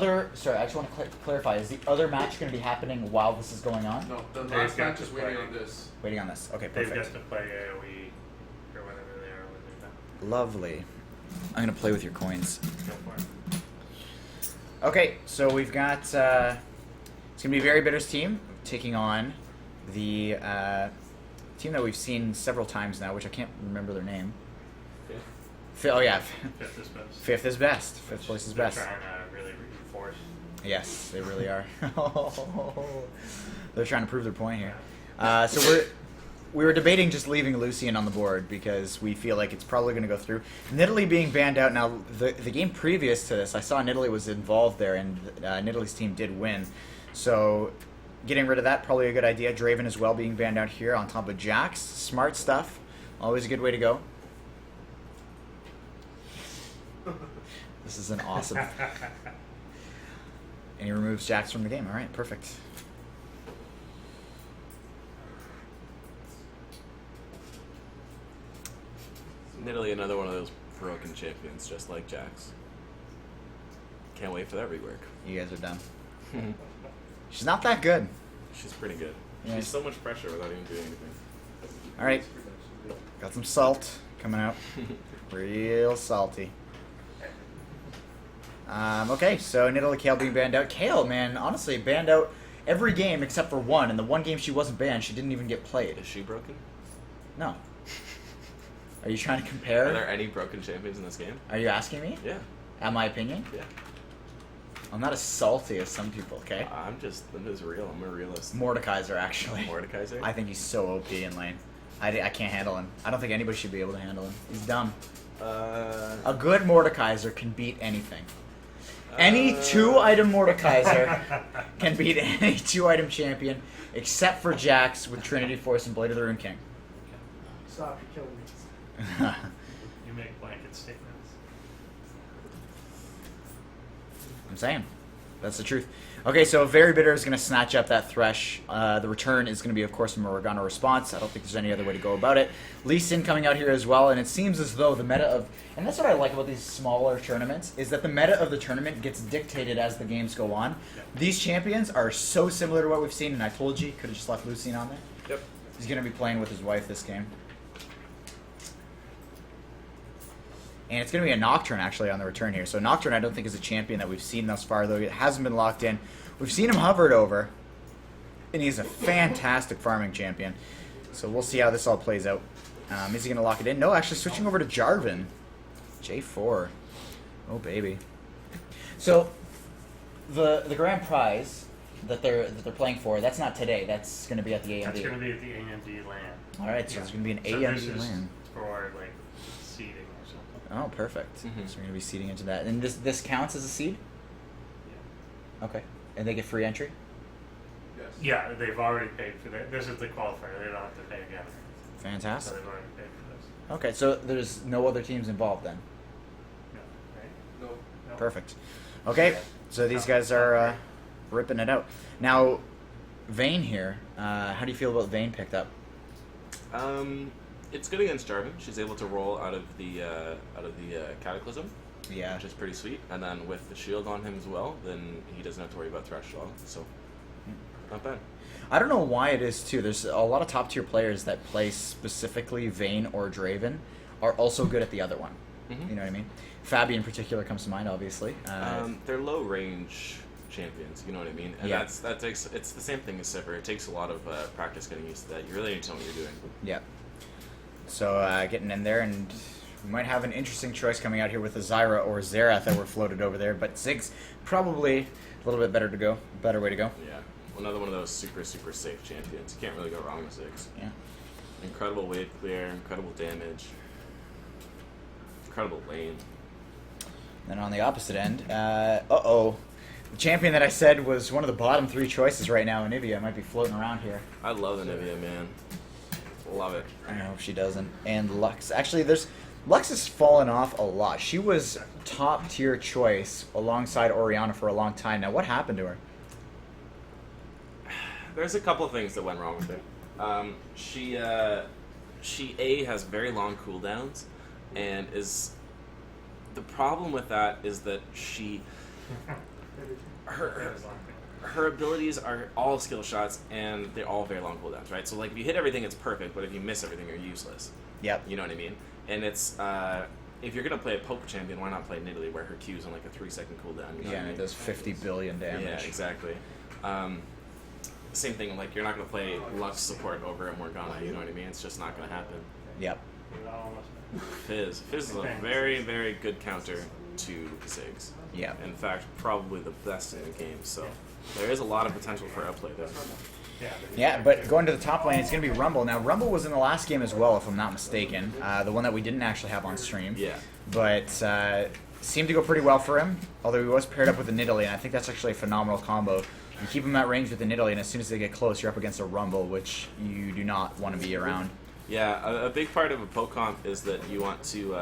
other... Sorry, I just want to clarify. Is the other match going to be happening while this is going on? No, the last match is waiting on this. Waiting on this. Okay, They've perfect. got to play AOE or whatever they are when they're done. Lovely. I'm going to play with your coins. Go for it. Okay, so we've got... it's going to be Very Bitter's team taking on the team that we've seen several times now, which I can't remember their name. Oh, yeah. Fifth is best. Fifth is best. Fifth place is best. They're trying to really reinforce. Yes, they really are. They're trying to prove their point here. So we were debating just leaving Lucian on the board because we feel like it's probably going to go through. Nidalee being banned out. Now, the game previous to this, I saw Nidalee was involved there, and Nidalee's team did win. So getting rid of that, probably a good idea. Draven as well being banned out here on top of Jax. Smart stuff. Always a good way to go. This is an awesome... And he removes Jax from the game. All right, perfect. Nidalee, another one of those broken champions, just like Jax. Can't wait for that rework. You guys are done. She's not that good. She's pretty good. Yeah. She's so much pressure without even doing anything. All right, got some salt coming out. Real salty. Okay, so Nidalee Kale being banned out. Kale, man, honestly, banned out every game except for one. And the one game she wasn't banned, she didn't even get played. Is she broken? No. Are you trying to compare? Are there any broken champions in this game? Are you asking me? Yeah. My opinion? Yeah. I'm not as salty as some people, okay? I'm just real. I'm a realist. Mordekaiser, actually. Mordekaiser? I think he's so OP in lane. I can't handle him. I don't think anybody should be able to handle him. He's dumb. A good Mordekaiser can beat anything. Any 2-item Mordekaiser can beat any 2-item champion, except for Jax with Trinity Force and Blade of the Rune King. Stop, you're killing me. You make blanket statements. I'm saying. That's the truth. Okay, so Very Bitter is going to snatch up that Thresh. The return is going to be, of course, a Morgana response. I don't think there's any other way to go about it. Lee Sin coming out here as well, and it seems as though the meta of... And that's what I like about these smaller tournaments, is that the meta of the tournament gets dictated as the games go on. Yep. These champions are so similar to what we've seen, and I told you, could have just left Lucian on there. Yep. He's going to be playing with his wife this game. And it's going to be a Nocturne, actually, on the return here. So Nocturne, I don't think, is a champion that we've seen thus far, though it hasn't been locked in. We've seen him hovered over, and he's a fantastic farming champion. So we'll see how this all plays out. Is he going to lock it in? No, actually switching over to Jarvan. J4. Oh, baby. So the grand prize that they're playing for, that's not today. That's going to be at the AMD. That's going to be at the AMD LAN. All right, so there's going to be an So AMD this is LAN. for like seeding or something. Oh, perfect. Mhm. So we're going to be seeding into that. And this counts as a seed? Yeah. Okay. And they get free entry? Yes. Yeah, they've already paid for that. This is the qualifier. They don't have to pay again. So Fantastic. they've already paid for this. Okay, so there's no other teams involved then? No, right? No. No. Perfect. Okay, so these guys are ripping it out. Now, Vayne here. How do you feel about Vayne picked up? It's good against Jarvan. She's able to roll out of the Cataclysm, Yeah. which is pretty sweet. And then with the shield on him as well, then he doesn't have to worry about Thresh at all. So, not bad. I don't know why it is, too. There's a lot of top-tier players that play specifically Vayne or Draven are also good at the other one. Mhm. You know what I mean? Fabi in particular comes to mind, obviously. They're low range champions, you know what I mean? And Yeah. it's the same thing as Sivir. It takes a lot of practice getting used to that. You really need to know what you're doing. Yeah. So getting in there, and we might have an interesting choice coming out here with the Zyra or Xerath that were floated over there. But Ziggs probably a little bit better way to go. Yeah. Another one of those super, super safe champions. You can't really go wrong with Ziggs. Yeah. Incredible wave clear, incredible damage, incredible lane. Then on the opposite end, the champion that I said was one of the bottom 3 choices right now, Anivia, might be floating around here. I love the Nivea, man. Love it. I hope she doesn't. And Lux. Actually, Lux has fallen off a lot. She was top tier choice alongside Orianna for a long time. Now, what happened to her? There's a couple of things that went wrong with her. She has very long cooldowns, and the problem with that is that she her abilities are all skill shots, and they're all very long cooldowns, right? So, like, if you hit everything, it's perfect, but if you miss everything, you're useless. Yep. You know what I mean? And it's, if you're going to play a poke champion, why not play Nidalee, where her Q's on, like, a 3-second cooldown? You know Yeah, what I and mean? it does 50 billion damage. Yeah, exactly. Same thing, like, you're not going to play Lux support over a Morgana, you know what I mean? It's just not going to happen. Yep. Fizz. Fizz is a very, very good counter to Ziggs. Yeah. In fact, probably the best in the game, so there is a lot of potential for outplay there. Yeah, but going to the top lane, it's going to be Rumble. Now, Rumble was in the last game as well, if I'm not mistaken. The one that we didn't actually have on stream. Yeah. But seemed to go pretty well for him, although he was paired up with a Nidalee, and I think that's actually a phenomenal combo. You keep him at range with the Nidalee, and as soon as they get close, you're up against a Rumble, which you do not want to be around. Yeah, a big part of a poke comp is that you want to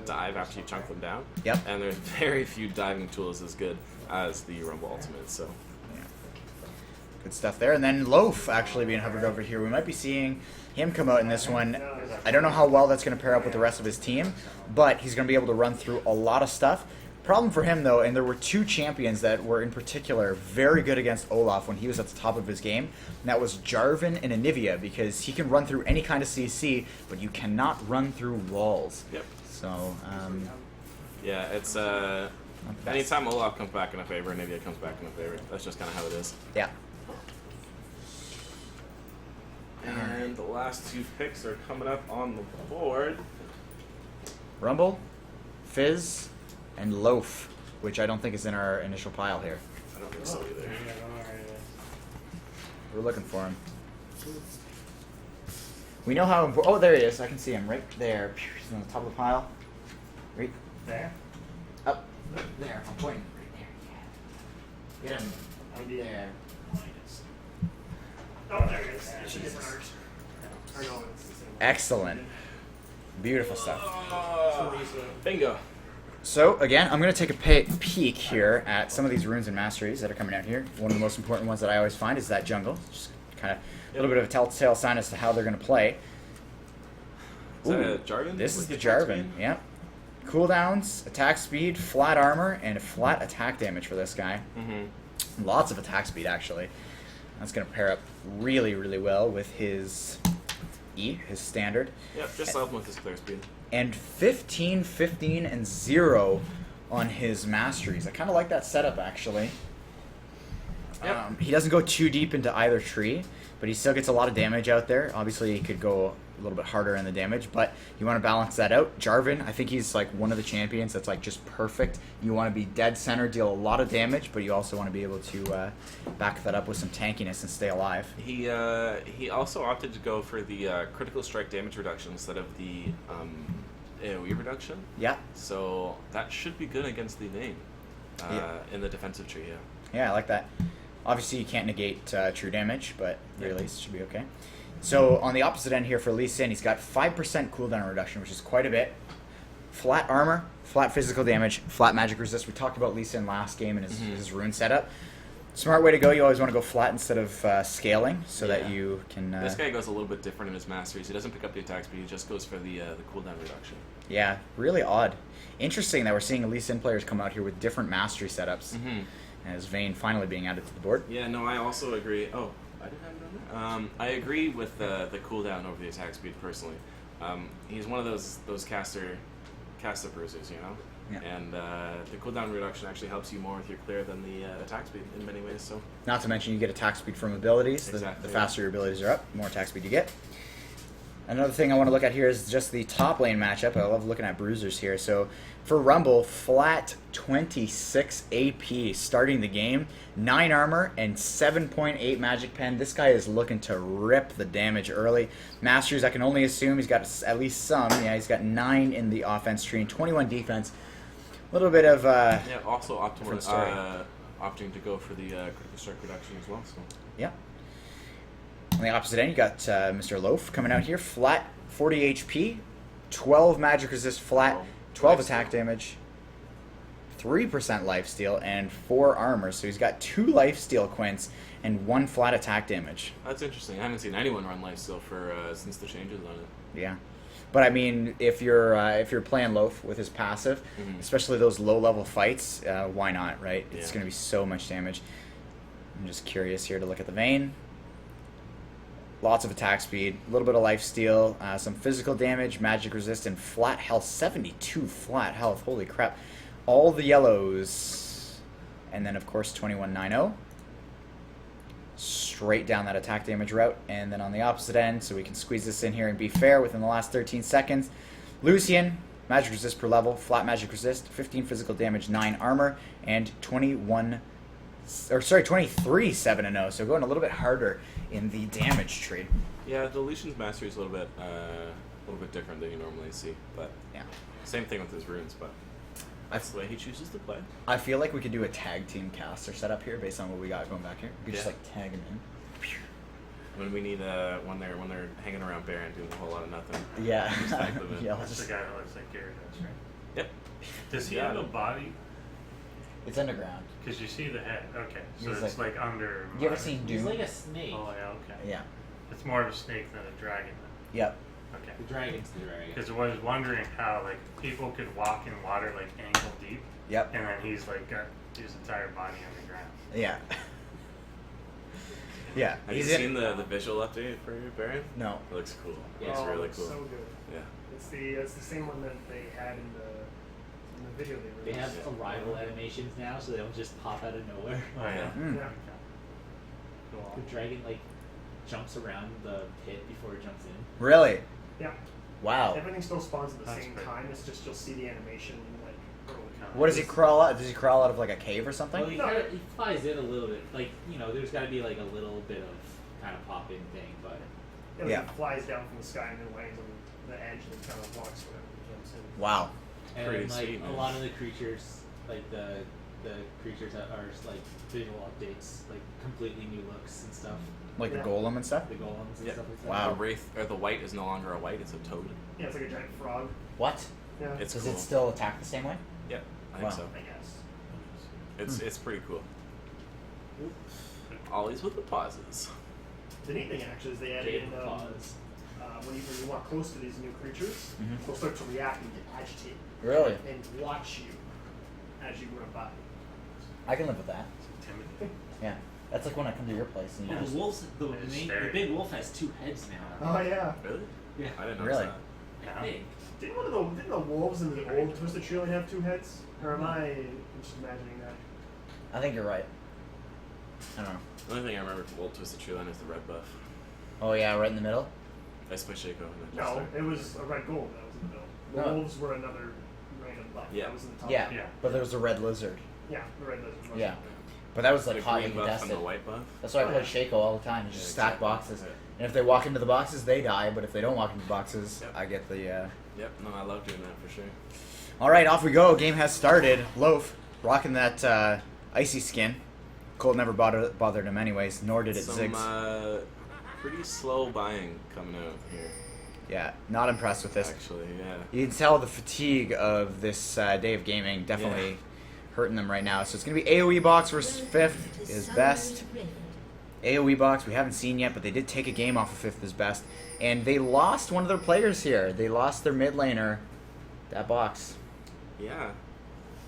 dive after you chunk them down. Yep. And there's very few diving tools as good as the Rumble Ultimate, so... Good stuff there. And then Loaf actually being hovered over here. We might be seeing him come out in this one. I don't know how well that's going to pair up with the rest of his team, but he's going to be able to run through a lot of stuff. Problem for him, though, and there were two champions that were in particular very good against Olaf when he was at the top of his game, and that was Jarvan and Anivia, because he can run through any kind of CC, but you cannot run through walls. Yep. So, yeah, it's... anytime Olaf comes back in a favor, Anivia comes back in a favor. That's just kind of how it is. yeah. And the last two picks are coming up on the board. Rumble, Fizz, and Loaf, which I don't think is in our initial pile here. I don't think so either. We're looking for him. We know how important... Oh, there he is. I can see him right there. He's on the top of the pile. Right There? up there. I'm pointing right there. Get him. Right there. Oh, there it is. Jesus. I know it's the same. Excellent. Beautiful stuff. Bingo. So, again, I'm going to take a peek here at some of these runes and masteries that are coming out here. One of the most important ones that I always find is that jungle. Just kind of a little bit of a telltale sign as to how they're going to play. Is that a Jarvan? This is with the attack Jarvan, speed? yep. Cooldowns, attack speed, flat armor, and flat attack damage for this guy. Mm-hmm. Lots of attack speed, actually. That's going to pair up really, really well with his E, his standard. Yep, just help him with his clear speed. And 15, 15, and 0 on his masteries. I kind of like that setup, actually. Yep. He doesn't go too deep into either tree, but he still gets a lot of damage out there. Obviously, he could go a little bit harder in the damage, but you want to balance that out. Jarvan, I think he's like one of the champions that's like just perfect. You want to be dead center, deal a lot of damage, but you also want to be able to back that up with some tankiness and stay alive. He also opted to go for the critical strike damage reduction instead of the AOE reduction. Yeah. So that should be good against the Vayne in the defensive tree, yeah. Yeah, I like that. Obviously, you can't negate true damage, but really, it should be okay. So, on the opposite end here for Lee Sin, he's got 5% cooldown reduction, which is quite a bit. Flat armor, flat physical damage, flat magic resist. We talked about Lee Sin last game and his rune setup. Smart way to go. You always want to go flat instead of scaling, so that you can... This guy goes a little bit different in his masteries. He doesn't pick up the attack speed, he just goes for the cooldown reduction. Yeah, really odd. Interesting that we're seeing Lee Sin players come out here with different mastery setups. As Vayne finally being added to the board. Yeah, no, I also agree. Oh, I didn't have it on there? I agree with the cooldown over the attack speed personally. He's one of those caster bruisers, you know? Yeah. And the cooldown reduction actually helps you more with your clear than the attack speed in many ways. So, not to mention you get attack speed from abilities. Exactly. The faster your abilities are up, the more attack speed you get. Another thing I want to look at here is just the top lane matchup. I love looking at bruisers here. So for Rumble, flat 26 AP starting the game, 9 armor and 7.8 magic pen. This guy is looking to rip the damage early. Masters, I can only assume he's got at least some. Yeah, he's got 9 in the offense tree and 21 defense. A little bit of also opting to go for the critical strike reduction as well. So yeah. On the opposite end, you got Mr. Loaf coming out here. Flat 40 HP, 12 magic resist flat, 12 attack damage, 3% lifesteal, and 4 armor. So he's got 2 lifesteal quints and 1 flat attack damage. that's interesting. I haven't seen anyone run lifesteal for since the changes on it. Yeah. But I mean, if you're playing Loaf with his passive, especially those low-level fights, why not, right? It's Yeah. going to be so much damage. I'm just curious here to look at the Vayne. Lots of attack speed, a little bit of life steal, some physical damage, magic resist, and flat health. 72 flat health. Holy crap. All the yellows. And then, of course, 2190. Straight down that attack damage route. And then on the opposite end, so we can squeeze this in here and be fair within the last 13 seconds. Lucian, magic resist per level, flat magic resist, 15 physical damage, 9 armor, and 23 7-0. So going a little bit harder in the damage tree. Yeah, the Lucian's mastery is a little bit different than you normally see, but Yeah. same thing with his runes, but that's the way he chooses to play. I feel like we could do a tag team caster setup here based on what we got going back here. We could just Yeah. like tag them in. When we need when they're hanging around Baron doing a whole lot of nothing. Yeah. Just tag them in. Yeah, That's just, the guy that looks like Gyarados, right? Yep. Does he Yeah. have a body? it's underground. Because you see the head. Okay, so He's it's like under. You ever seen He's Doom? like a snake. Oh yeah, okay. Yeah. It's more of a snake than a dragon. Yep. Then. Okay. The dragon's the dragon. Because I was wondering how like people could walk in water like ankle deep, Yep. and then he's like got his entire body underground. Yeah. Yeah. Have you He's seen the visual update for Baron? No. It looks cool. It Yeah. looks Oh, really it's cool. so good. Yeah. It's the same one that they had in the video they They released. have arrival animations now, so they don't just pop out of nowhere. Oh yeah. Mm. Yeah. Cool. The dragon like jumps around the pit before it jumps in. Really? Yeah. Wow. Everything still spawns at the That's same pretty time. It's just you'll see the animation like early. What does he crawl out? Does he crawl out of like a cave or something? Well, he flies in a little bit. Like, there's got to be like a little bit of kind of pop in thing, but Yeah, Yeah. It flies down from the sky and then lands on the edge and kind of walks wherever it jumps in. Wow. and Pretty like sweet, a man. lot of the creatures, like the creatures that are like visual updates, like completely new looks and stuff. Like Yeah. the golem and stuff? The golems and Yeah. stuff like that. Wow. The wraith or the white is no longer a white; it's a toad. Yeah, it's like a giant frog. What? Yeah. It's Does cool. it still attack the same way? Yeah, I Wow. think so. I guess. It's pretty cool. Always with the pauses. The neat thing actually is they added Game in pause. when you walk close to these new creatures, Mhm. they'll start to react and get agitated Really? and watch you as you run by. I can live with that. Timothy. Yeah. That's like when I come to your place and you Yeah, just... the wolves. The It's main, scary. the big wolf has 2 heads now. Oh yeah. Really? Yeah. I didn't know Really? that. Yeah. Big. Didn't the wolves in the old Twisted Tree only have 2 heads? Or am I just imagining that? I think you're right. I don't know. The only thing I remember from Old Twisted Tree Line is the red buff. Oh yeah, right in the middle? I split Shaco and then just No, started. it was a red gold that was in the middle. The No. wolves were another random buff. Yeah. That was in the top. Yeah. Yeah. But there was the red lizard. Yeah, the red lizard. was. Yeah. But that was like The hot green and buff and contested. the white buff. That's why I Oh, play yeah. Shaco all the time. You just Yeah, stack exactly. boxes. Yeah. And if they walk into the boxes, they die. But if they don't walk into the boxes, Yep. I get the... Yep, no, I love doing that for sure. All right, off we go. Game has started. Loaf rocking that icy skin. Cold never bothered him anyways, nor did it Some Ziggs. pretty slow buying coming out here. Yeah, not impressed with this. Actually, yeah. You can tell the fatigue of this day of gaming definitely hurting them right now. So it's going to be AOEBOX versus Fifth is best. AOEBOX we haven't seen yet, but they did take a game off of Fifth is best. And they lost one of their players here. They lost their mid laner, that box. Yeah,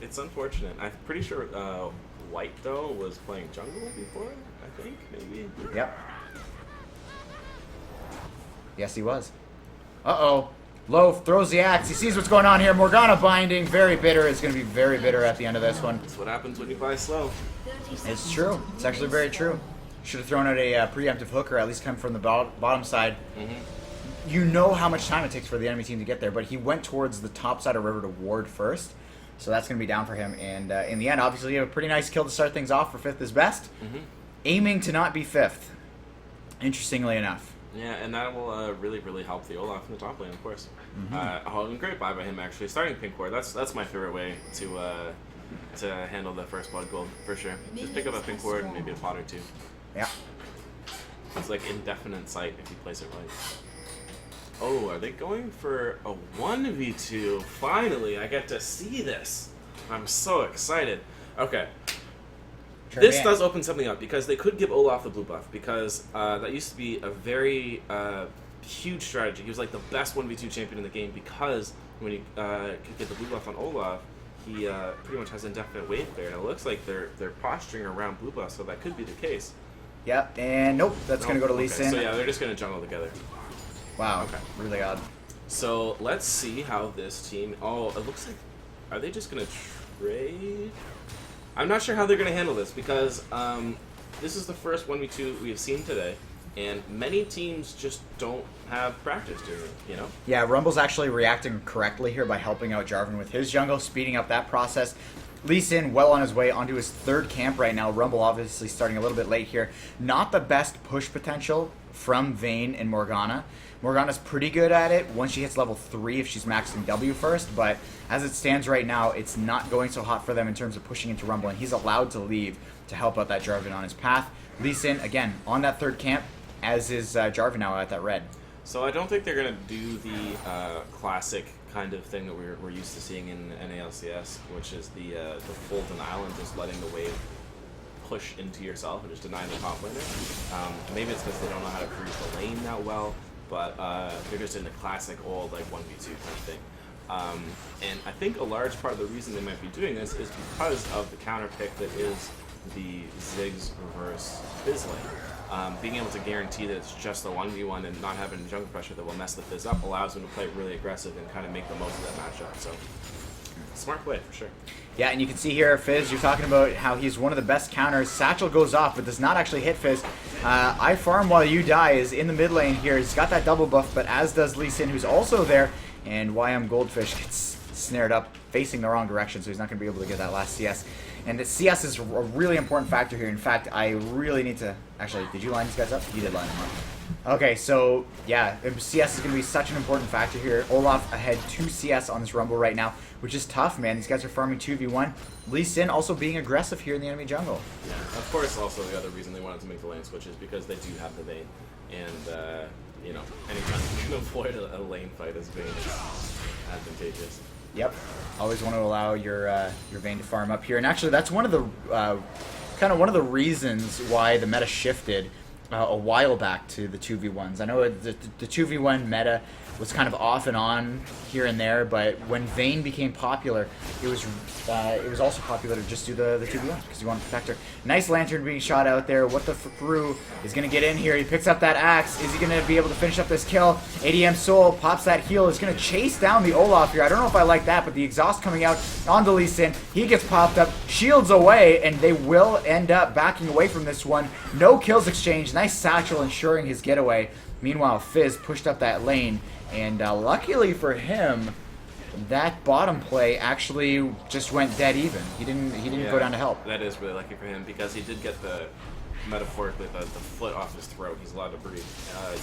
it's unfortunate. I'm pretty sure White though was playing jungle before. I think maybe. Yep. Yes, he was. Uh-oh. Loaf throws the axe. He sees what's going on here. Morgana binding. Very bitter. It's going to be very bitter at the end of this one. That's what happens when you buy slow. It's true. It's actually very true. Should have thrown out a preemptive hook or at least come from the bottom side. Mm-hmm. You know how much time it takes for the enemy team to get there, but he went towards the top side of river to ward first. So that's going to be down for him. And in the end, obviously, you have a pretty nice kill to start things off for Fifth is best. Mm-hmm. Aiming to not be Fifth, interestingly enough. Yeah, and that will really, really help the Olaf in the top lane, of course. Mm-hmm. Great buy by him actually. Starting pink ward, that's my favorite way to handle the first blood gold for sure. Just pick up a pink ward and maybe a pot or 2. Yeah. It's like indefinite sight if you place it right. Oh, are they going for a 1v2? Finally, I get to see this. I'm so excited. Okay. This does open something up because they could give Olaf the blue buff because that used to be a very huge strategy. He was like the best 1v2 champion in the game because when he could get the blue buff on Olaf, he pretty much has indefinite wave clear, and it looks like they're posturing around blue buff, so that could be the case. Yep, and nope, that's going to go to Lee Sin. So yeah, they're just going to jungle together. Wow, Okay. really odd. So let's see how this team... Oh, it looks like... Are they just going to trade? I'm not sure how they're going to handle this because this is the first 1v2 we have seen today, and many teams just don't have practice doing it, you know? Yeah, Rumble's actually reacting correctly here by helping out Jarvan with his jungle, speeding up that process. Lee Sin well on his way onto his third camp right now. Rumble obviously starting a little bit late here. Not the best push potential from Vayne and Morgana. Morgana's pretty good at it once she hits level 3 if she's maxing W first, but as it stands right now, it's not going so hot for them in terms of pushing into Rumble, and he's allowed to leave to help out that Jarvan on his path. Lee Sin, again, on that third camp, as is Jarvan now at that red. So I don't think they're going to do the classic kind of thing that we're used to seeing in NALCS, which is the full denial and just letting the wave push into yourself and just denying the top laner. Maybe it's because they don't know how to freeze the lane that well, but they're just in the classic old like 1v2 kind of thing. And I think a large part of the reason they might be doing this is because of the counter pick that is the Ziggs reverse Fizz lane. Being able to guarantee that it's just a 1v1 and not having jungle pressure that will mess the Fizz up allows them to play really aggressive and kind of make the most of that matchup. So, smart play for sure. Yeah, and you can see here, Fizz, you're talking about how he's one of the best counters. Satchel goes off, but does not actually hit Fizz. I farm while you die is in the mid lane here. He's got that double buff, but as does Lee Sin, who's also there. And YM Goldfish gets snared up, facing the wrong direction, so he's not going to be able to get that last CS. And the CS is a really important factor here. In fact, I really need to... Actually, did you line these guys up? You did line them up. Okay, so, yeah, CS is going to be such an important factor here. Olaf ahead 2 CS on this Rumble right now, which is tough, man. These guys are farming 2v1. Lee Sin also being aggressive here in the enemy jungle. Yeah, of course, also the other reason they wanted to make the lane switch is because they do have the Vayne. And, you know, anytime you can avoid a lane fight as Vayne is advantageous. Yep. Always want to allow your Vayne to farm up here. And actually, that's one of the one of the reasons why the meta shifted a while back to the 2v1s. I know the 2v1 meta was kind of off and on here and there, but when Vayne became popular, it was also popular to just do the 2v1 because you want to protect her. Nice Lantern being shot out there. What the Brew is going to get in here. He picks up that axe. Is he going to be able to finish up this kill? ADM Soul pops that heal. Is going to chase down the Olaf here. I don't know if I like that, but the exhaust coming out onto Lee Sin. He gets popped up, shields away, and they will end up backing away from this one. No kills exchanged. Nice Satchel ensuring his getaway. Meanwhile, Fizz pushed up that lane, and luckily for him, that bottom play actually just went dead even. He didn't go down to help. That is really lucky for him because he did get metaphorically the foot off his throat. He's allowed to breathe.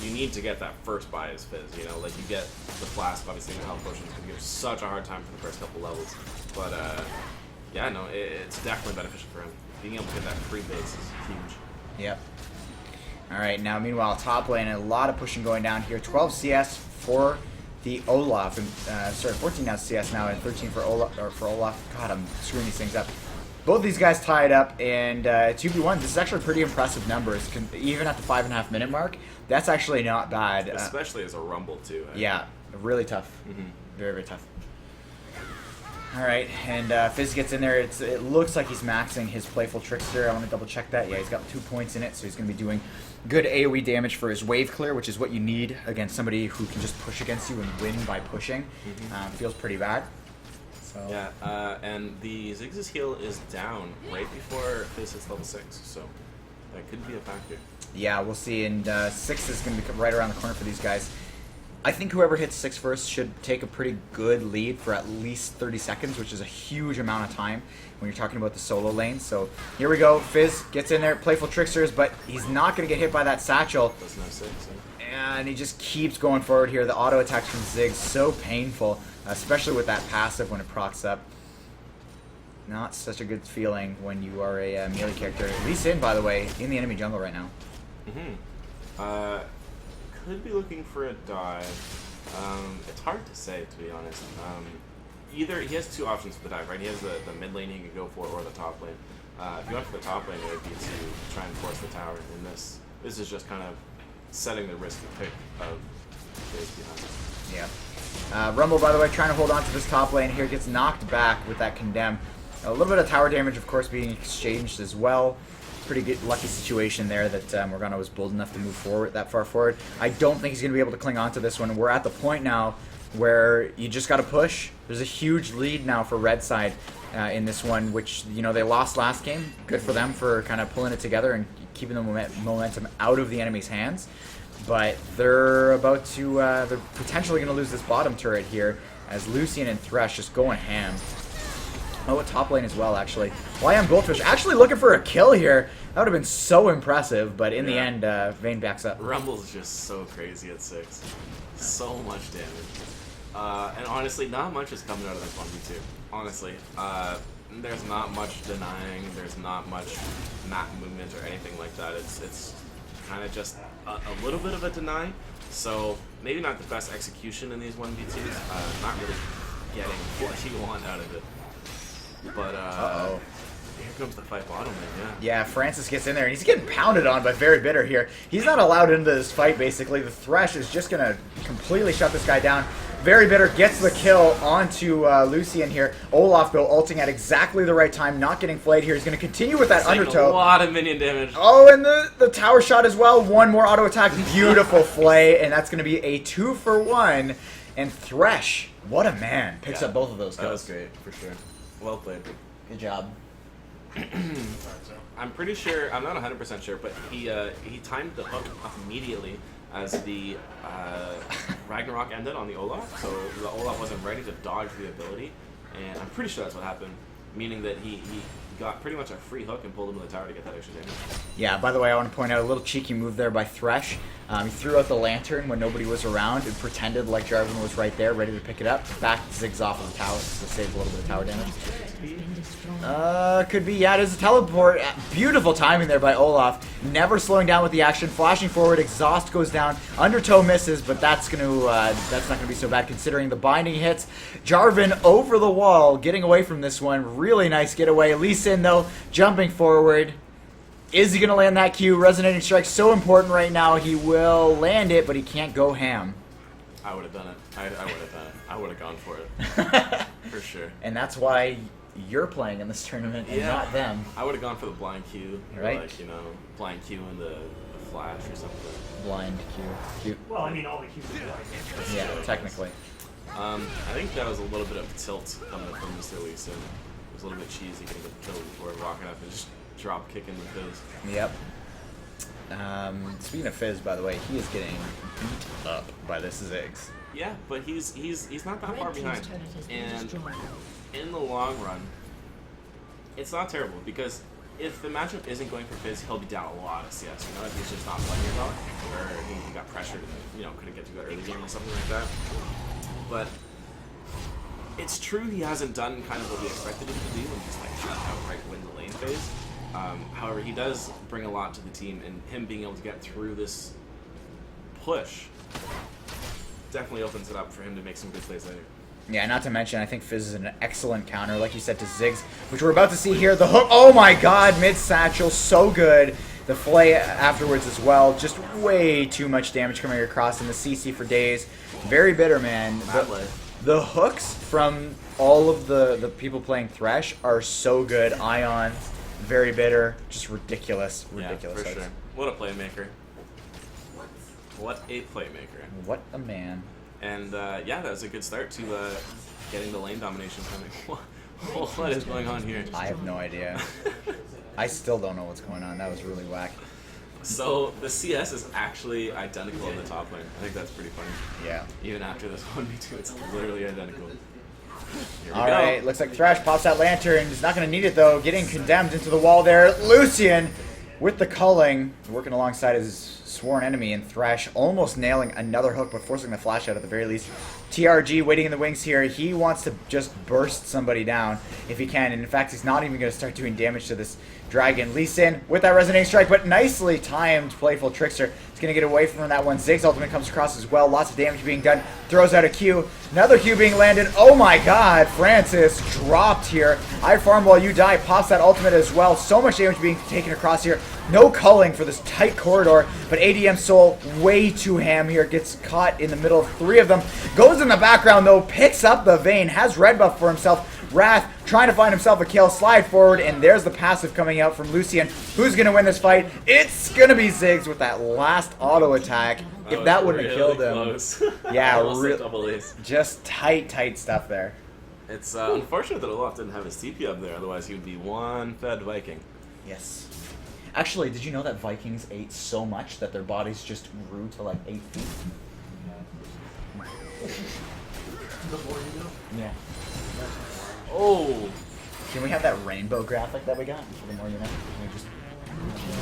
You need to get that first buy as Fizz. You know, like you get the flask, obviously the health potions can give you such a hard time for the first couple levels. But yeah, no, it's definitely beneficial for him. Being able to get that free base is huge. Yep. Alright, now meanwhile, top lane, a lot of pushing going down here. 12 CS for the Olaf, and 14 now CS now, and 13 for Olaf. God, I'm screwing these things up. Both these guys tied up, and 2v1, this is actually pretty impressive numbers. Even at the 5.5 minute mark, that's actually not bad. Especially as a Rumble, too. Yeah, really tough. Mm-hmm. Very, very tough. Alright, and Fizz gets in there. It looks like he's maxing his Playful Trickster. I want to double check that. Yeah, he's got 2 points in it, so he's going to be doing good AoE damage for his wave clear, which is what you need against somebody who can just push against you and win by pushing. Mm-hmm. Feels pretty bad. So. Yeah, and the Ziggs' heal is down right before Fizz hits level 6, so that could be a factor. Yeah, we'll see, and 6 is going to be right around the corner for these guys. I think whoever hits 6 first should take a pretty good lead for at least 30 seconds, which is a huge amount of time when you're talking about the solo lane. So here we go. Fizz gets in there, Playful Tricksters, but he's not going to get hit by that Satchel. That's no 6, and he just keeps going forward here. The auto attacks from Ziggs, so painful, especially with that passive when it procs up. Not such a good feeling when you are a melee character. Lee Sin, by the way, in the enemy jungle right now. Could be looking for a dive. It's hard to say, to be honest. Either he has 2 options for the dive, right? He has the mid lane he could go for, or the top lane. If you went for the top lane, it would be to try and force the tower. And this is just kind of setting the risk pick of days behind. Yeah. Rumble, by the way, trying to hold on to this top lane here, gets knocked back with that condemn. A little bit of tower damage, of course, being exchanged as well. Pretty good, lucky situation there that Morgana was bold enough to move forward that far forward. I don't think he's going to be able to cling on to this one. We're at the point now where you just got to push. There's a huge lead now for red side in this one, which, you know, they lost last game. Good for them for kind of pulling it together and keeping the momentum out of the enemy's hands. But they're about to, they're potentially going to lose this bottom turret here as Lucian and Thresh just going ham. Oh, a top lane as well, actually. Why am Goldfish actually looking for a kill here? That would have been so impressive, but in the end, Vayne backs up. Rumble's just so crazy at 6. So much damage. And honestly, not much is coming out of this 1v2. Honestly. There's not much denying, there's not much map movement or anything like that. It's kind of just a little bit of a deny. So, maybe not the best execution in these 1v2s. Not really getting what you want out of it. But, here comes the fight bottom lane, yeah. Yeah, Francis gets in there, and he's getting pounded on by Very Bitter here. He's not allowed into this fight, basically. The Thresh is just going to completely shut this guy down. Very Bitter gets the kill onto Lucian here. Olaf, though, ulting at exactly the right time, not getting flayed here. He's going to continue with that undertow. A lot of minion damage. Oh, and the tower shot as well. One more auto attack. Beautiful flay, and that's going to be a 2-for-1. And Thresh, what a man, picks up both of those kills. That was great, for sure. Well played. Good job. I'm pretty sure, I'm not 100% sure, but he timed the hook immediately as the Ragnarok ended on the Olaf, so the Olaf wasn't ready to dodge the ability, and I'm pretty sure that's what happened, meaning that he got pretty much a free hook and pulled him to the tower to get that extra damage. Yeah, by the way, I want to point out a little cheeky move there by Thresh. He threw out the lantern when nobody was around and pretended like Jarvan was right there, ready to pick it up. Backed Ziggs off of the tower to save a little bit of tower damage. Could be, yeah, it is a teleport. Beautiful timing there by Olaf. Never slowing down with the action, flashing forward, exhaust goes down, undertow misses, but that's not gonna be so bad considering the binding hits. Jarvan over the wall, getting away from this one. Really nice getaway. Lee Sin, though, jumping forward. Is he gonna land that Q? Resonating strike so important right now. He will land it, but he can't go ham. I would have done it. I would have done it. I would have gone for it. For sure. And that's why you're playing in this tournament and not them. I would have gone for the blind Q. Right. Or like, you know, blind Q and the flash or something. Blind Q. Well, I mean, all the Qs are blind. Yeah, technically. I think that was a little bit of tilt coming from Mr. Lee Sin. It was a little bit cheesy getting the kill before walking up and just drop kicking the Fizz. Yep. Speaking of Fizz, by the way, he is getting beat up by this Ziggs. Yeah, but he's not that far behind. And in the long run, it's not terrible because if the matchup isn't going for Fizz, he'll be down a lot of CS. You know, if he's just not playing it well, or he got pressured and couldn't get to the early game or something like that. But it's true he hasn't done kind of what we expected him to do and just like outright win the lane phase. However, he does bring a lot to the team, and him being able to get through this push definitely opens it up for him to make some good plays later. Yeah, not to mention, I think Fizz is an excellent counter, like you said, to Ziggs, which we're about to see here. The hook, oh my god, mid-satchel, so good. The flay afterwards as well, just way too much damage coming across in the CC for days. Very bitter, man. The hooks from all of the people playing Thresh are so good. Ion, very bitter, just ridiculous. Ridiculous. Yeah, for sure. What a playmaker. What a playmaker. What a man. And yeah, that was a good start to getting the lane domination coming. What is going on here? I have no idea. I still don't know what's going on. That was really whack. So the CS is actually identical in the top lane. I think that's pretty funny. Yeah. Even after this 1v2, it's literally identical. Alright, looks like Thresh pops that lantern. He's not going to need it though. Getting condemned into the wall there. Lucian with the culling, working alongside his sworn enemy in Thresh, almost nailing another hook but forcing the flash out at the very least. TRG waiting in the wings here. He wants to just burst somebody down if he can, and in fact he's not even going to start doing damage to this dragon. Lee Sin with that resonating strike, but nicely timed playful trickster. He's He's going to get away from that one. Zig's ultimate comes across as well. Lots of damage being done. Throws out a Q. Another Q being landed. Oh my god. Francis dropped here. I farm while you die. Pops that ultimate as well. So much damage being taken across here. No culling for this tight corridor. But ADM Soul way too ham here. Gets caught in the middle of 3 of them. Goes in the background though. Picks up the Vayne. Has red buff for himself. Wrath trying to find himself a kill, slide forward, and there's the passive coming out from Lucian. Who's going to win this fight? It's going to be Ziggs with that last auto attack. If that wouldn't have killed him. Close. Yeah, double ace. just tight stuff there. It's unfortunate that Olaf didn't have his TP up there, otherwise he would be one fed Viking. Yes. Actually, did you know that Vikings ate so much that their bodies just grew to like 8 feet? The more you know. Yeah. Oh! Can we have that rainbow graphic that we got? For the more you know. Can we just...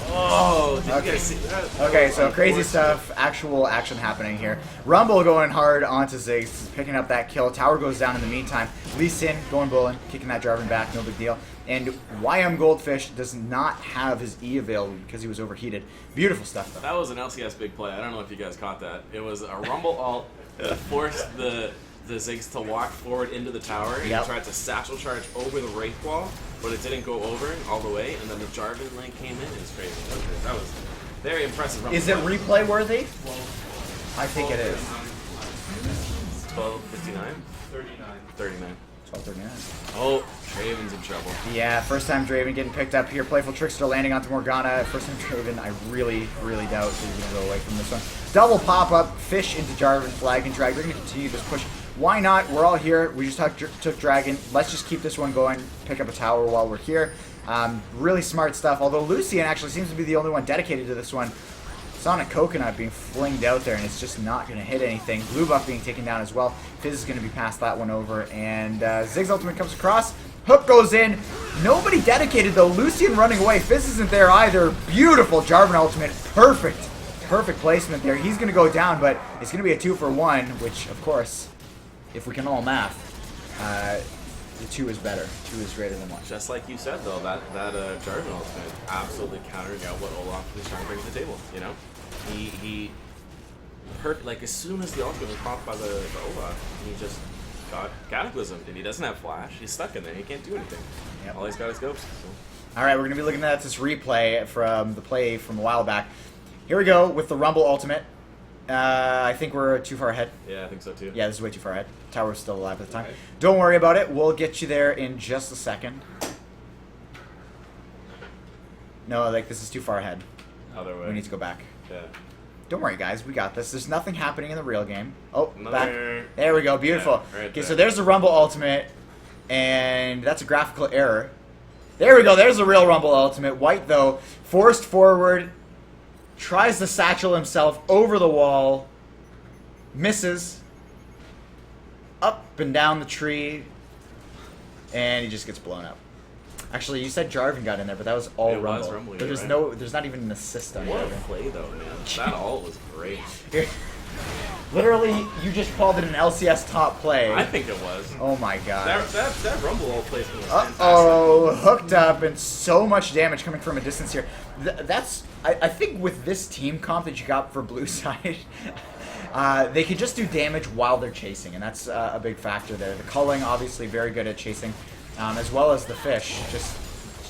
Oh! Did Okay. you guys see that? Okay, so crazy stuff, actual action happening here. Rumble going hard onto Ziggs, picking up that kill. Tower goes down in the meantime. Lee Sin going bowling, kicking that Jarvan back, no big deal. And YM Goldfish does not have his E available because he was overheated. Beautiful stuff, though. That was an LCS big play. I don't know if you guys caught that. It was a Rumble ult that forced the Ziggs to walk forward into the tower and Yep. tried to satchel charge over the Wraith wall, but it didn't go over all the way, and then the Jarvan lane came in. It was crazy. That was very impressive. Rumble Is it play. replay worthy? I think it is. 12:59? 39. 12:39. Oh, Draven's in trouble. Yeah, first time Draven getting picked up here. Playful Trickster landing onto Morgana. First time Draven, I really doubt he's going to go away from this one. Double pop-up, fish into Jarvan, flag and drag. We're going to continue this push. Why not? We're all here. We just took Dragon. Let's just keep this one going. Pick up a tower while we're here. Really smart stuff. Although Lucian actually seems to be the only one dedicated to this one. Sonic Coconut being flinged out there, and it's just not going to hit anything. Blue buff being taken down as well. Fizz is going to be past that one over, and Ziggs ultimate comes across. Hook goes in. Nobody dedicated, though. Lucian running away. Fizz isn't there either. Beautiful Jarvan ultimate. Perfect placement there. He's going to go down, but it's going to be a 2-for-1, which, of course, if we can all math, the 2 is better. 2 is greater than 1. Just like you said, though, that Jarvan ultimate absolutely countering out what Olaf was trying to bring to the table. You know, he hurt like as soon as the ultimate was popped by the Olaf, he just got cataclysmed, and he doesn't have flash. He's stuck in there. He can't do anything. Yep. All he's got is ghost. So. All right, we're going to be looking at this replay from the play from a while back. Here we go with the Rumble ultimate. I think we're too far ahead. Yeah, I think so too. Yeah, this is way too far ahead. Tower's still alive at the time. Okay. Don't worry about it. We'll get you there in just a second. No, like this is too far ahead. Other way. We need to go back. Yeah. Don't worry, guys. We got this. There's nothing happening in the real game. Oh, Another- back. There we go. Beautiful. Yeah, right Okay, there. so there's the Rumble ultimate, and that's a graphical error. There we go. There's the real Rumble ultimate. White, though, forced forward, tries to satchel himself over the wall, misses, up and down the tree, and he just gets blown up. Actually, you said Jarvan got in there, but that was all It was Rumble. Rumble, But you're there's not even an assist on What a Jarvan. play, though, man. That ult was great. Literally, you just called it an LCS top play. I think it was. Oh my god. That Rumble ult placement was fantastic. Uh-oh, hooked up, and so much damage coming from a distance here. I think with this team comp that you got for blue side, they could just do damage while they're chasing, and that's a big factor there. The culling, obviously, very good at chasing, as well as the fish, just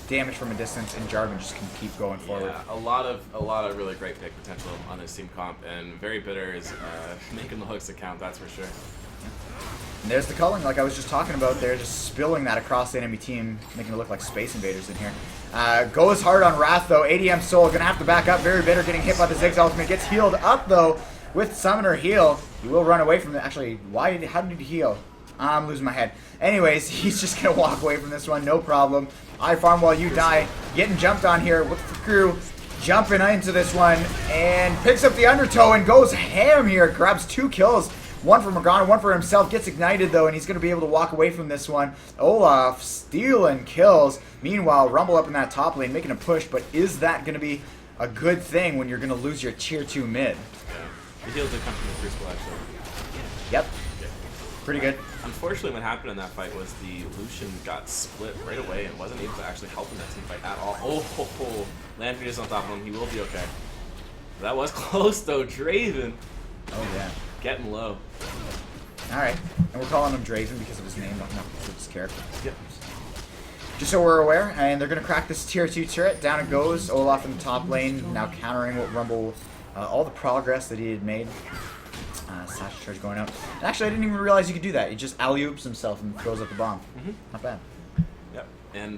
damage from a distance, and Jarvan just can keep going forward. Yeah, a lot of really great pick potential on this team comp, and Very Bitter is making the hooks account, that's for sure. And there's the culling, like I was just talking about there, just spilling that across the enemy team, making it look like Space Invaders in here. Goes hard on Wrath, though. ADM Soul gonna have to back up. Very Bitter getting hit by the Ziggs ultimate. Gets healed up, though, with Summoner heal. He will run away from it. Actually, how did he heal? I'm losing my head. Anyways, he's just gonna walk away from this one, no problem. I farm while you die. Getting jumped on here with the crew. Jumping into this one, and picks up the undertow and goes ham here. Grabs 2 kills. One for Morgana, one for himself. Gets ignited, though, and he's going to be able to walk away from this one. Olaf stealing kills. Meanwhile, Rumble up in that top lane, making a push. But is that going to be a good thing when you're going to lose your tier 2 mid? Yeah. The heals did come from the first splash, so. Yep. Pretty good. Unfortunately, what happened in that fight was the Lucian got split right away and wasn't able to actually help in that team fight at all. Oh, Landry is on top of him. He will be okay. That was close though, Draven. Oh yeah. Getting low. Alright. And we're calling him Draven because of his name, not because of his character. Yep. Just so we're aware, and they're going to crack this tier 2 turret. Down it goes. Olaf in the top lane, now countering what Rumble, all the progress that he had made. Satchel charge going out. And actually, I didn't even realize you could do that. He just alley-oops himself and throws up the bomb. Not bad. Yep. And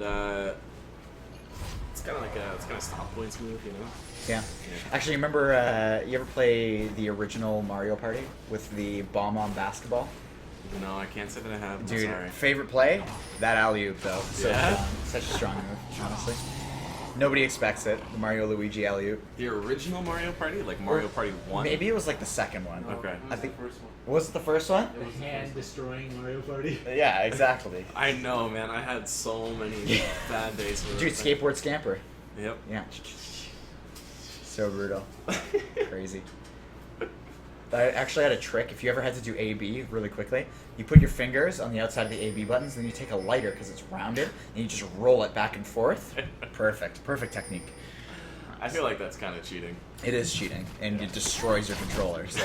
it's kind of like it's kind of stop points move, you know. Yeah. Actually, remember, you ever play the original Mario Party with the bomb on basketball? No, I can't say that I have. Dude, I'm sorry. favorite play? That alley-oop, though. So Yeah? strong. Such a strong move, honestly. Nobody expects it, the Mario Luigi alley-oop. The original Mario Party, like Mario Party 1. Maybe it was like the second one. Okay. I think. the first one. Was it the first one? The hand-destroying Mario Party. Yeah, exactly. I know, man. I had so many bad days with Dude, it. skateboard scamper. Yep. Yeah. So brutal. Crazy. I actually had a trick. If you ever had to do A-B really quickly, you put your fingers on the outside of the A-B buttons, then you take a lighter because it's rounded, and you just roll it back and forth. Perfect. Perfect technique. I feel like that's kind of cheating. It is cheating, and it destroys your controller, so.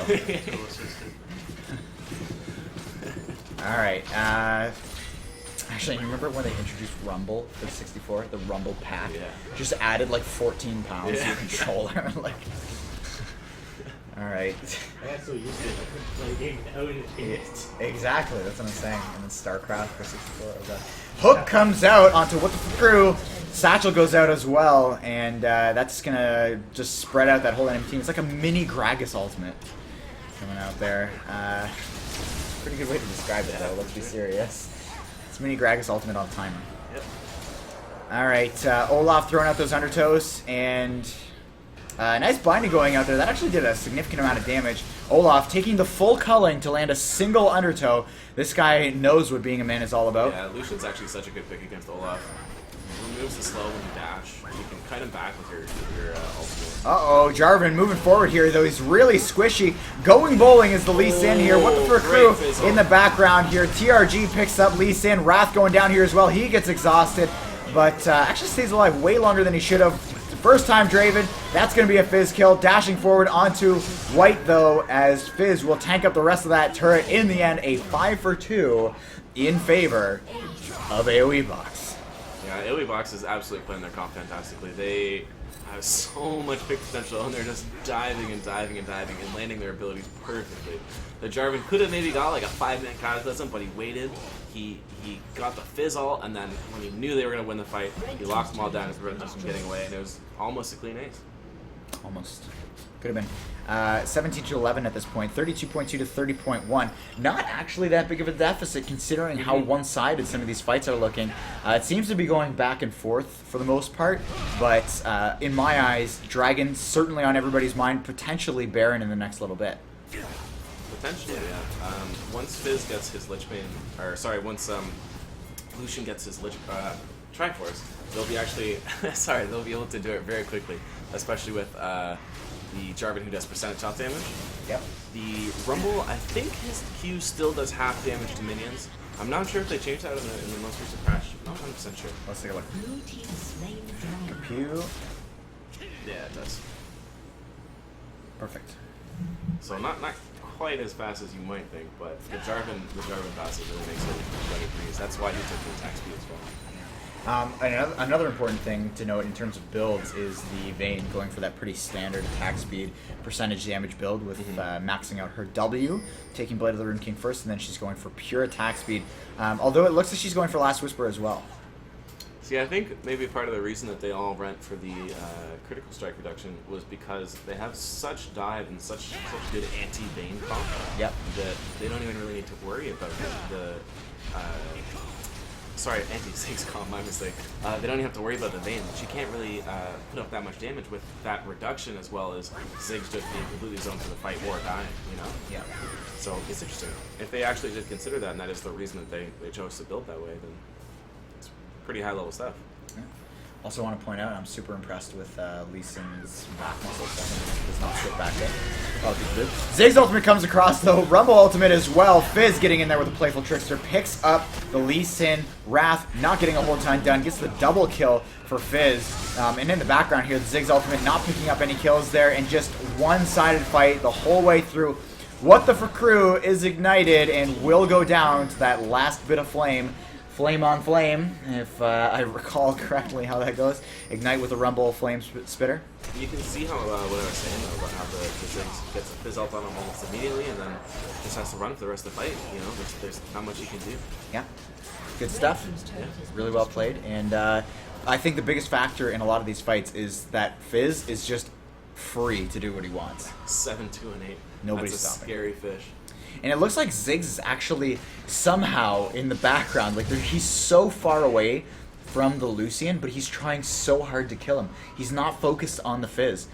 Alright, actually, you remember when they introduced Rumble for the 64? The Rumble pack? Yeah. Just added like 14 pounds to Yeah. your controller. Like, alright. I got so used to it, I couldn't play a game without it. Exactly, that's what I'm saying. And then StarCraft for 64. Okay. Hook comes out onto What the Crew. Satchel goes out as well, and that's gonna just spread out that whole enemy team. It's like a mini Gragas ultimate coming out there. Pretty good way to describe it, though. Let's be serious. It's mini Gragas ultimate on timer. Yep. All right, Olaf throwing out those undertows, and nice binding going out there. That actually did a significant amount of damage. Olaf taking the full culling to land a single undertow. This guy knows what being a man is all about. Yeah, Lucian's actually such a good pick against Olaf. He removes the slow when you dash. You can cut him back with your ultimate. Uh-oh, Jarvan moving forward here, though he's really squishy. Going bowling is the Lee Sin here. What the for crew great fizzle. in the background here. TRG picks up Lee Sin. Wrath going down here as well. He gets exhausted, but actually stays alive way longer than he should have. First time Draven, that's going to be a Fizz kill. Dashing forward onto White, though, as Fizz will tank up the rest of that turret. In the end, a 5 for 2 in favor of AOEBOX. Yeah, AOEBOX is absolutely playing their comp fantastically. They have so much pick potential, and they're just diving and diving and diving and landing their abilities perfectly. The Jarvan could have maybe got like a 5-minute Cataclysm, but he waited. He got the Fizz ult, and then when he knew they were going to win the fight, he locked them all down and prevented them from getting away, and it was almost a clean ace. Almost. Could have been. 17 to 11 at this point. 32.2 to 30.1. Not actually that big of a deficit considering how one-sided some of these fights are looking. It seems to be going back and forth for the most part, but in my eyes, Dragon certainly on everybody's mind, potentially Baron in the next little bit. Potentially, yeah. Once Fizz gets his Lichbane, or sorry, once Lucian gets his Triforce, they'll be actually, sorry, they'll be able to do it very quickly, especially with the Jarvan who does percentage health damage. Yep. The Rumble, I think his Q still does half damage to minions. I'm not sure if they changed that in the most recent patch. I'm not 100% sure. Let's take a look. Blue team slain the dragon. Pew. Yeah, it does. Perfect. So not quite as fast as you might think, but the Jarvan passive really makes it better breeze. That's why he took the attack speed as well. Another important thing to note in terms of builds is the Vayne going for that pretty standard attack speed percentage damage build with maxing out her W, taking Blade of the Rune King first, and then she's going for pure attack speed. Although it looks like she's going for Last Whisper as well. See, I think maybe part of the reason that they all went for the critical strike reduction was because they have such dive and such good anti-Vayne comp Yep. that they don't even really need to worry about the sorry, anti-Ziggs comp, my mistake. They don't even have to worry about the Vayne. She can't really put up that much damage with that reduction, as well as Ziggs just being completely zoned for the fight or dying, you know? Yeah. So it's interesting. If they actually did consider that, and that is the reason that they chose to build that way, then it's pretty high level stuff. Also want to point out, I'm super impressed with Lee Sin's back muscle. Does not sit back there. Probably good. Zig's ultimate comes across though. Rumble ultimate as well. Fizz getting in there with a playful trickster. Picks up the Lee Sin. Wrath not getting a whole time done. Gets the double kill for Fizz. And in the background here, the Zig's ultimate not picking up any kills there. And just one-sided fight the whole way through. What the for crew is ignited and will go down to that last bit of flame. Flame on flame, if I recall correctly how that goes. Ignite with a Rumble flame spitter. You can see how what I was saying though, about how the Ziggs gets a Fizz ult on him almost immediately, and then just has to run for the rest of the fight. You know, there's not much you can do. Yeah, good stuff. Yeah. Really well played, and I think the biggest factor in a lot of these fights is that Fizz is just free to do what he wants. 7-2 and 8. Nobody's That's a stopping. scary fish. And it looks like Ziggs is actually somehow in the background. Like he's so far away from the Lucian, but he's trying so hard to kill him. He's not focused on the Fizz.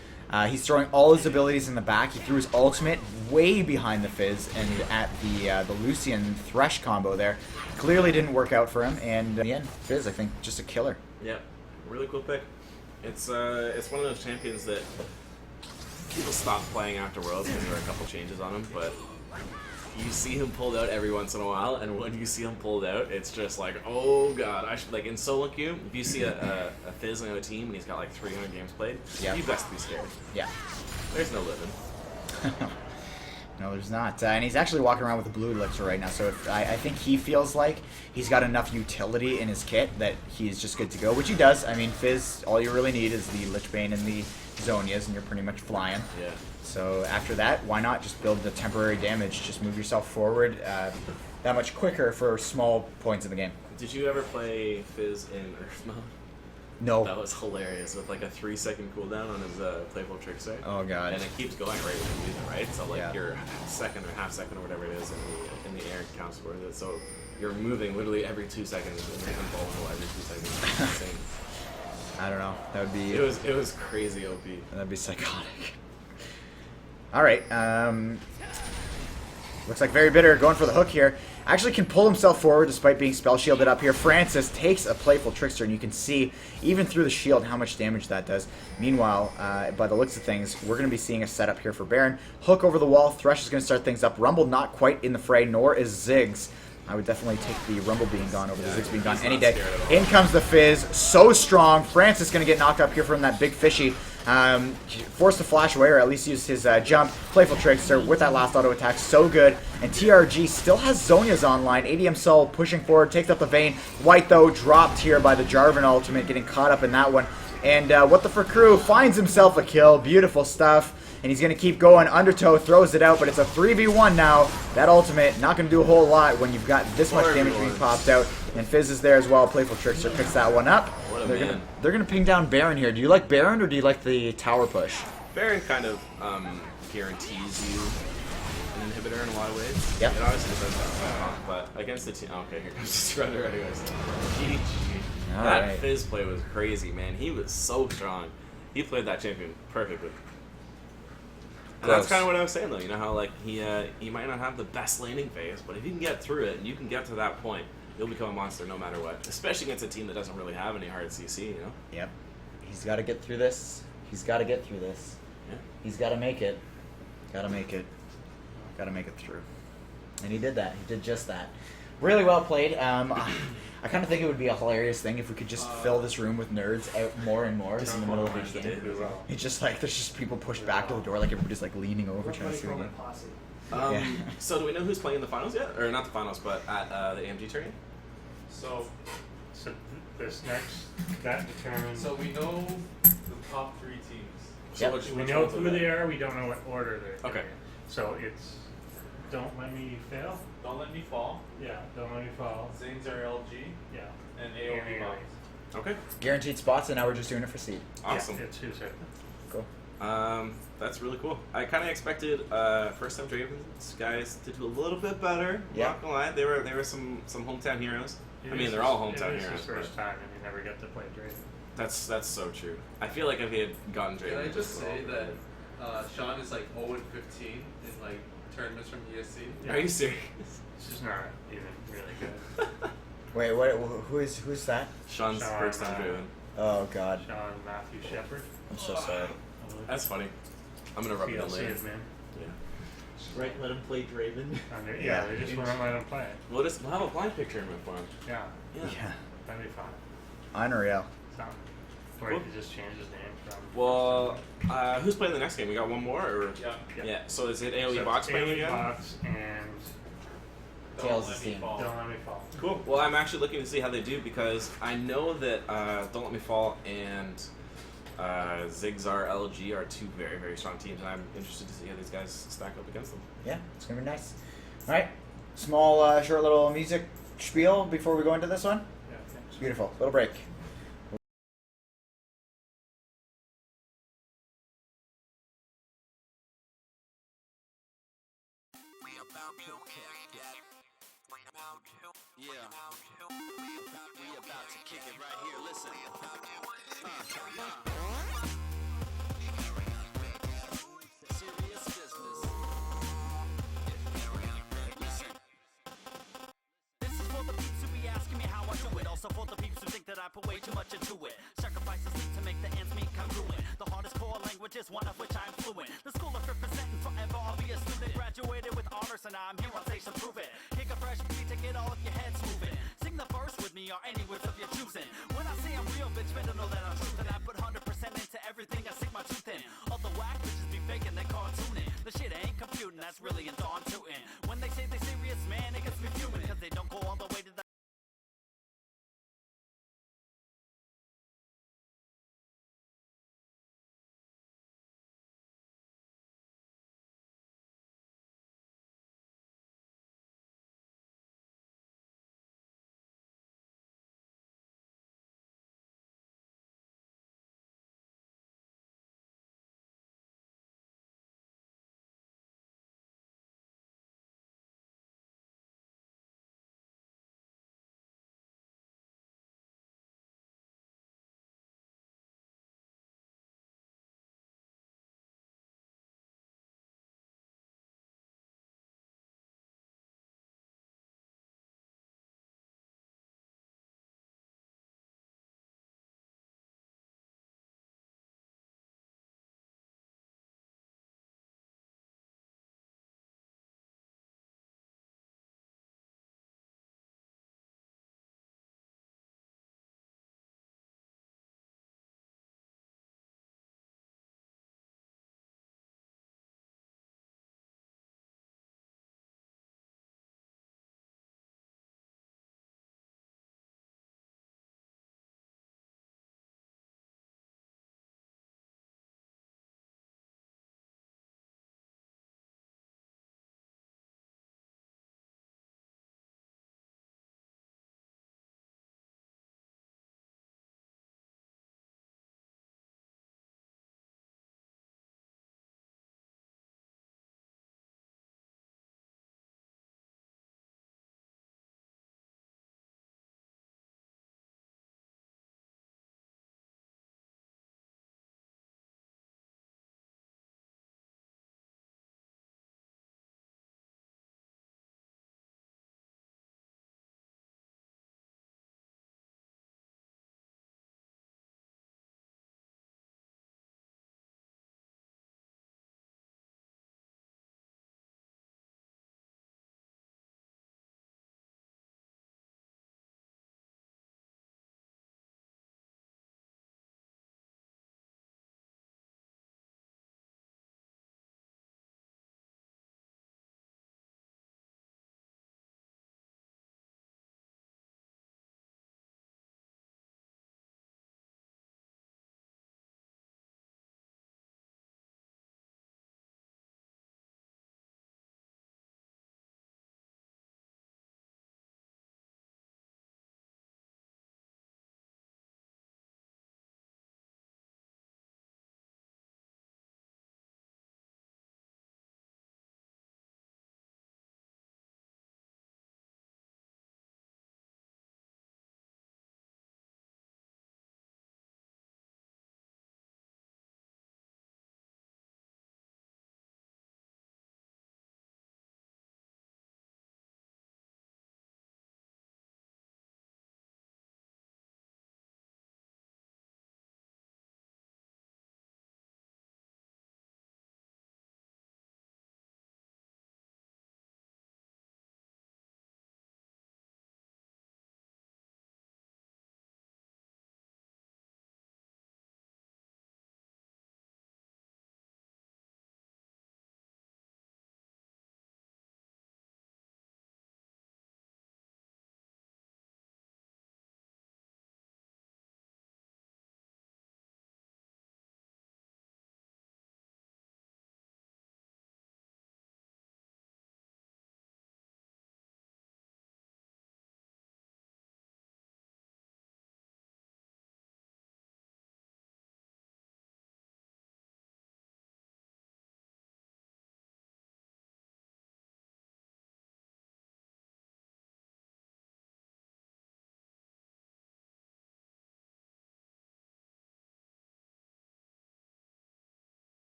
He's throwing all his abilities in the back. He threw his ultimate way behind the Fizz, and at the Lucian Thresh combo there, clearly didn't work out for him. And in the end, Fizz, I think, just a killer. Yeah, really cool pick. It's one of those champions that people stop playing after Worlds because there are a couple changes on him, but you see him pulled out every once in a while, and when you see him pulled out, it's just like, oh god. I should, like in solo queue, if you see a Fizz on a team and he's got like 300 games played, Yeah. you best be scared. Yeah. There's no living. No, there's not. And he's actually walking around with a blue elixir right now, so if, I think he feels like he's got enough utility in his kit that he's just good to go, which he does. I mean, Fizz, all you really need is the Lich Bane and the Zonias, and you're pretty much flying. Yeah. So after that, why not just build the temporary damage? Just move yourself forward that much quicker for small points in the game. Did you ever play Fizz in Earth mode? No. That was hilarious, with like a 3-second cooldown on his playful trickster. Oh god. And it keeps going right when you do that, right? So like Yeah. your second or half second or whatever it is in the air counts for it. So you're moving literally every 2 seconds and you're invulnerable every 2 seconds. It's insane. I don't know. That would be. It was crazy OP. That'd be psychotic. All right. Looks like Very Bitter going for the hook here. Actually can pull himself forward despite being spell shielded up here. Francis takes a playful trickster, and you can see even through the shield how much damage that does. Meanwhile, by the looks of things, we're going to be seeing a setup here for Baron. Hook over the wall. Thresh is going to start things up. Rumble not quite in the fray, nor is Ziggs. I would definitely take the Rumble being gone over the Ziggs being gone any day. In comes the Fizz. So strong. Francis going to get knocked up here from that big fishy. Forced to flash away, or at least use his jump. Playful trickster with that last auto attack, so good. And TRG still has Zonia's online. ADM Soul pushing forward, takes up the Vayne. White though dropped here by the Jarvan ultimate, getting caught up in that one. And what the for crew finds himself a kill. Beautiful stuff. And he's going to keep going. Undertow throws it out, but it's a 3v1 now. That ultimate not going to do a whole lot when you've got this much damage being popped out. And Fizz is there as well. Playful trickster picks that one up. What a They're man. gonna ping down Baron here. Do you like Baron or do you like the tower push? Baron kind of guarantees you an inhibitor in a lot of ways. Yep. It obviously depends on but against the team. Okay, here comes the surrender anyways. GG. All That right. Fizz play was crazy, man. He was so strong. He played that champion perfectly. And Gross. that's kind of what I was saying, though. You know how like he might not have the best laning phase, but if you can get through it and you can get to that point, you'll become a monster no matter what. Especially against a team that doesn't really have any hard CC, you know. Yep. He's got to get through this. He's got to get through this. Yeah. He's got to make it. Got to make it. Got to make it through. And he did that. He did just that. Really well played. I kind of think it would be a hilarious thing if we could just fill this room with nerds out more and more in the middle of each game. It's just like there's just people pushed back to the door, like everybody's like leaning over trying to see the game. Yeah. So do we know who's playing in the finals yet? Or not the finals, but at the AMG tourney? So this next, that determines. So we know the top 3 teams. So Yep. we which know ones are who they they? are. We don't know what order they're. Okay. in. So it's Don't Let Me Fail. Don't Let Me Fall, Yeah. Don't Let Me Fall. Zane's LG, Yeah. and AOEBOX. Okay. Guaranteed spots, and now we're just doing it for seed. Awesome. Yeah, it's who's it. Cool. That's really cool. I kind of expected first time Dravens guys to do a little bit better. Yeah. Not gonna lie, they were some hometown heroes. I mean, they're all hometown It is heroes. his first but time, and you never get to play Draven. that's so true. I feel like if he had gotten Draven, Can I just would say go that over. Sean is like 0 and 15 in like tournaments from ESC? Yeah. Are you serious? It's just not even really good. Wait, who's that? Sean's Sean, first time Draven. Oh God, Sean Matthew Shepard. I'm so sorry. That's funny. I'm gonna rub it in TLC later. admin. Yeah. Right, let him play Draven. And Yeah. they just wouldn't let him play it. We'll have a blind picture in for him. Yeah, Yeah. Yeah, that'd be fun. unreal. Something. Or Cool. he could just change his name from. Well, who's playing the next game? We got one more, or Yeah. yeah. So is it AOEBOX playing again? AOEBOX and Tails Don't is Let Me team. Fall. Don't Let Me Fall. Cool. Well, I'm actually looking to see how they do because I know that Don't Let Me Fall and Zigzar LG are two very, very strong teams, and I'm interested to see how these guys stack up against them. Yeah, it's gonna be nice. All right, small, short little music spiel before we go into this one. Yeah. It's beautiful. Little break. Yeah, we about to kick it right here. Listen. Serious business. Listen. This is for the peeps who be asking me how I do it. Also for the peeps who think that I put way too much into it. Sacrifices need to make the ends meet congruent. The hardest core language is one of which I'm fluent. The school of representing forever. I'll be a student. Graduated with honors and I'm here on stage to prove it. Kick a fresh beat to get all of your heads moving. Sing the verse with me or any words of your choosing. When I say I'm real, bitch, better know that I'm true. And I put 100% into everything I stick my tooth in. All the whack bitches be faking, they cartooning. The shit ain't computing, that's really a dawn tooting. When they say they serious, man, it gets me fuming. Cause they don't go all the way to the